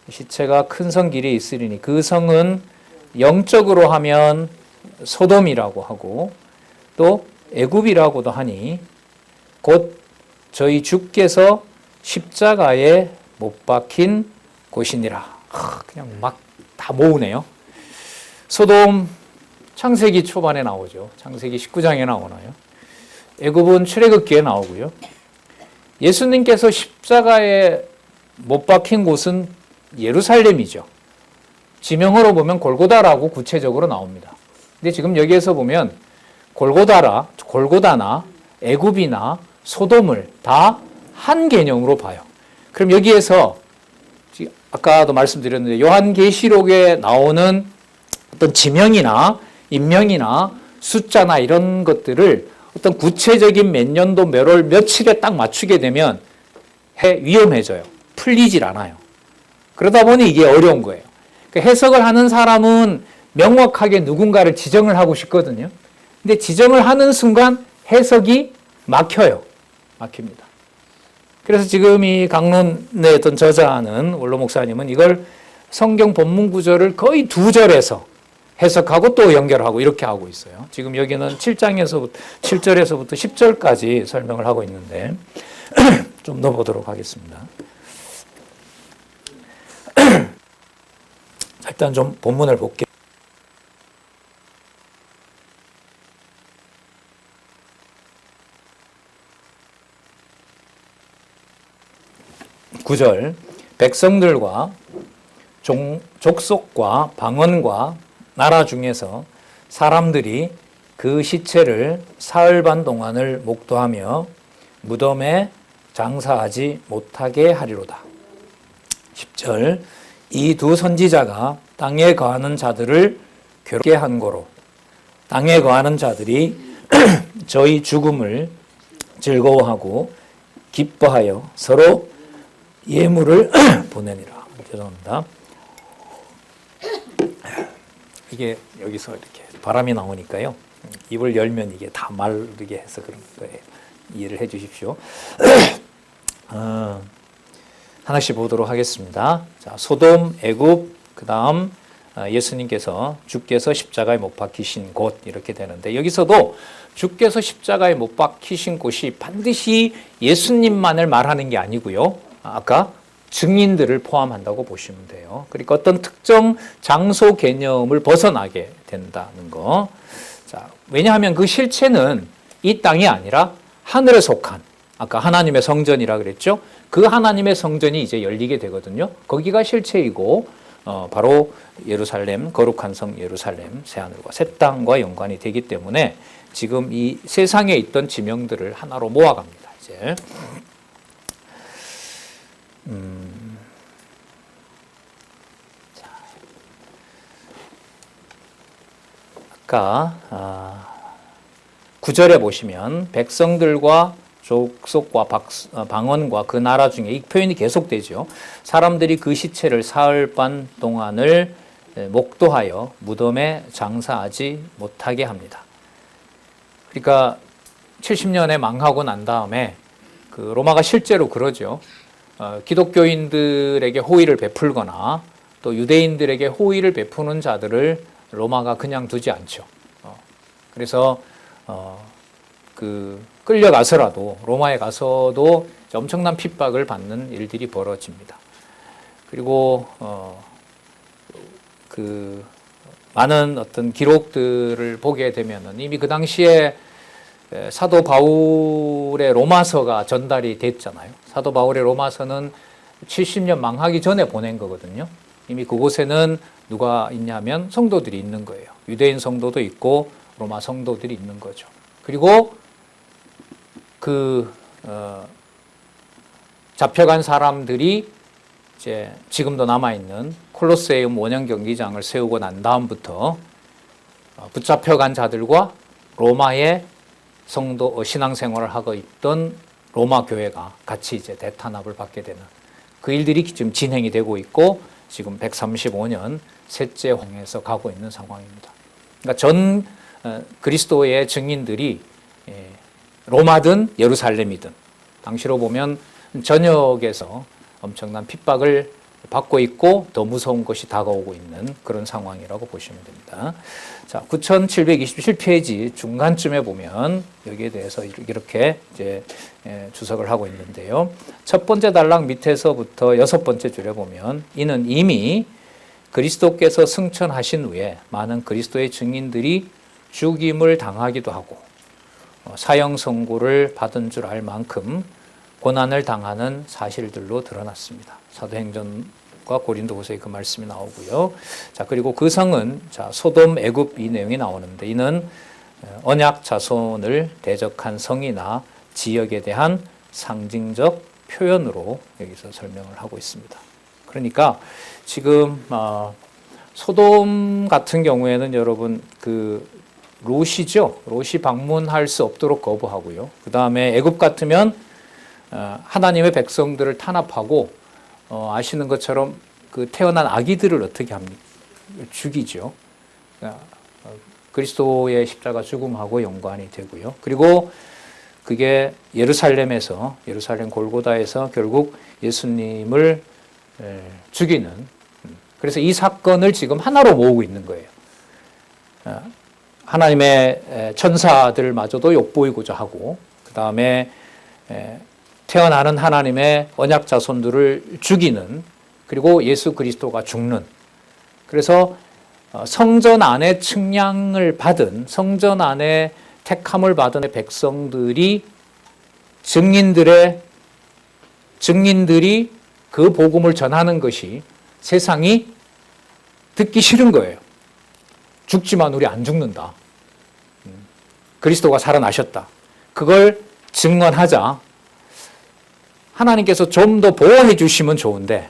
시체가 큰 성 길에 있으리니 그 성은 영적으로 하면 소돔이라고 하고 또 애굽이라고도 하니 곧 저희 주께서 십자가에 못 박힌 곳이니라. 그냥 막 다 모으네요. 소돔 창세기 초반에 나오죠. 창세기 19장에 나오나요? 애굽은 출애굽기에 나오고요. 예수님께서 십자가에 못 박힌 곳은 예루살렘이죠. 지명으로 보면 골고다라고 구체적으로 나옵니다. 근데 지금 여기에서 보면 골고다나 애굽이나 소돔을 다 한 개념으로 봐요. 그럼 여기에서 아까도 말씀드렸는데 요한계시록에 나오는 어떤 지명이나 인명이나 숫자나 이런 것들을 어떤 구체적인 몇 년도 몇 월 며칠에 딱 맞추게 되면 위험해져요. 풀리질 않아요. 그러다 보니 이게 어려운 거예요. 그러니까 해석을 하는 사람은 명확하게 누군가를 지정을 하고 싶거든요. 근데 지정을 하는 순간 해석이 막혀요. 막힙니다. 그래서 지금 이 강론의 어떤 저자는 원로 목사님은 이걸 성경 본문 구절을 거의 2절에서 해석하고 또 연결하고 이렇게 하고 있어요. 지금 여기는 7절에서부터 10절까지 설명을 하고 있는데 좀 더 보도록 하겠습니다. 일단 좀 본문을 볼게요. (9절) 백성들과 족속과 방언과 나라 중에서 사람들이 그 시체를 사흘 반 동안을 목도하며 무덤에 장사하지 못하게 하리로다. 10절 이 두 선지자가 땅에 거하는 자들을 괴롭게 한 거로 땅에 거하는 자들이 저희 죽음을 즐거워하고 기뻐하여 서로 예물을 보내니라. 죄송합니다. 이게 여기서 이렇게 바람이 나오니까요. 입을 열면 이게 다 마르게 해서 그런 거예요. 이해를 해 주십시오. 하나씩 보도록 하겠습니다. 자, 소돔, 애굽, 그 다음 예수님께서 주께서 십자가에 못 박히신 곳 이렇게 되는데, 여기서도 주께서 십자가에 못 박히신 곳이 반드시 예수님만을 말하는 게 아니고요. 아까 증인들을 포함한다고 보시면 돼요. 그러니까 어떤 특정 장소 개념을 벗어나게 된다는 거. 자, 왜냐하면 그 실체는 이 땅이 아니라 하늘에 속한, 아까 하나님의 성전이라 그랬죠. 그 하나님의 성전이 이제 열리게 되거든요. 거기가 실체이고 바로 예루살렘, 거룩한 성 예루살렘, 새하늘과 새 땅과 연관이 되기 때문에 지금 이 세상에 있던 지명들을 하나로 모아갑니다. 이제 자, 아까 9절에 보시면 백성들과 족속과 방언과 그 나라 중에 이 표현이 계속되죠. 사람들이 그 시체를 사흘반 동안을 목도하여 무덤에 장사하지 못하게 합니다. 그러니까 70년에 망하고 난 다음에 그 로마가 실제로 그러죠. 기독교인들에게 호의를 베풀거나 또 유대인들에게 호의를 베푸는 자들을 로마가 그냥 두지 않죠. 그래서 끌려가서라도 로마에 가서도 엄청난 핍박을 받는 일들이 벌어집니다. 그리고 많은 어떤 기록들을 보게 되면은 이미 그 당시에 사도 바울의 로마서가 전달이 됐잖아요. 사도 바울의 로마서는 70년 망하기 전에 보낸 거거든요. 이미 그곳에는 누가 있냐면 성도들이 있는 거예요. 유대인 성도도 있고 로마 성도들이 있는 거죠. 그리고 잡혀간 사람들이 이제 지금도 남아있는 콜로세움 원형 경기장을 세우고 난 다음부터 붙잡혀간 자들과 로마의 성도 신앙생활을 하고 있던 로마 교회가 같이 이제 대탄압을 받게 되는 그 일들이 지금 진행이 되고 있고 지금 135년 셋째 홍해에서 가고 있는 상황입니다. 그러니까 전 그리스도의 증인들이 로마든 예루살렘이든 당시로 보면 전역에서 엄청난 핍박을 받고 있고 더 무서운 것이 다가오고 있는 그런 상황이라고 보시면 됩니다. 자, 9727페이지 중간쯤에 보면 여기에 대해서 이렇게 이제 주석을 하고 있는데요. 첫 번째 단락 밑에서부터 여섯 번째 줄에 보면 이는 이미 그리스도께서 승천하신 후에 많은 그리스도의 증인들이 죽임을 당하기도 하고 사형 선고를 받은 줄 알 만큼 고난을 당하는 사실들로 드러났습니다. 사도행전과 고린도후서에 그 말씀이 나오고요. 자, 그리고 그 성은 소돔, 애굽 이 내용이 나오는데 이는 언약 자손을 대적한 성이나 지역에 대한 상징적 표현으로 여기서 설명을 하고 있습니다. 그러니까 지금 소돔 같은 경우에는 여러분 롯이죠. 롯이 방문할 수 없도록 거부하고요. 그 다음에 애굽 같으면 하나님의 백성들을 탄압하고 아시는 것처럼 그 태어난 아기들을 어떻게 합니까? 죽이죠. 그리스도의 십자가 죽음하고 연관이 되고요. 그리고 그게 예루살렘 골고다에서 결국 예수님을 죽이는, 그래서 이 사건을 지금 하나로 모으고 있는 거예요. 하나님의 천사들마저도 욕보이고자 하고 그 다음에 태어나는 하나님의 언약 자손들을 죽이는, 그리고 예수 그리스도가 죽는, 그래서 성전 안에 측량을 받은, 성전 안에 택함을 받은 백성들이 증인들이 그 복음을 전하는 것이 세상이 듣기 싫은 거예요. 죽지만 우리 안 죽는다. 그리스도가 살아나셨다. 그걸 증언하자 하나님께서 좀 더 보호해 주시면 좋은데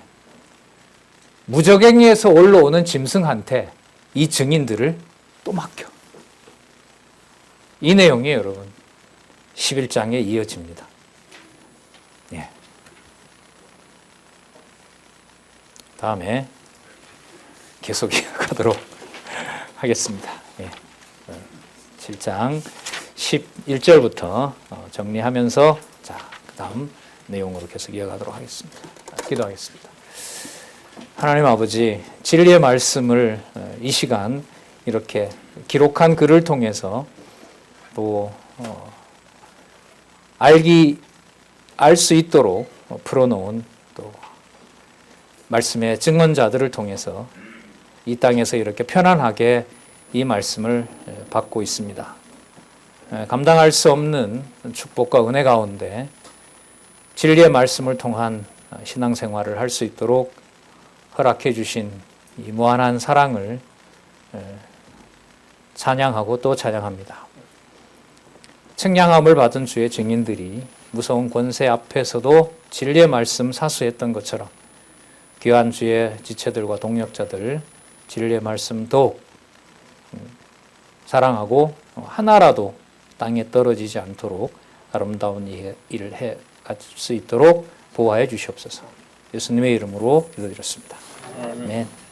무적행위에서 올라오는 짐승한테 이 증인들을 또 맡겨. 이 내용이 여러분 11장에 이어집니다. 예. 다음에 계속 이어가도록 하겠습니다. 예. 7장 11절부터 정리하면서 자, 그다음 내용으로 계속 이어가도록 하겠습니다. 기도하겠습니다. 하나님 아버지, 진리의 말씀을 이 시간 이렇게 기록한 글을 통해서 또 알 수 있도록 풀어놓은 또 말씀의 증언자들을 통해서 이 땅에서 이렇게 편안하게 이 말씀을 받고 있습니다. 감당할 수 없는 축복과 은혜 가운데 진리의 말씀을 통한 신앙생활을 할 수 있도록 허락해 주신 이 무한한 사랑을 찬양하고 또 찬양합니다. 측량함을 받은 주의 증인들이 무서운 권세 앞에서도 진리의 말씀 사수했던 것처럼 귀한 주의 지체들과 동역자들 진리의 말씀 더욱 사랑하고 하나라도 땅에 떨어지지 않도록 아름다운 일을 해 갈 수 있도록 보호하여 주시옵소서. 예수님의 이름으로 기도드렸습니다. 아멘.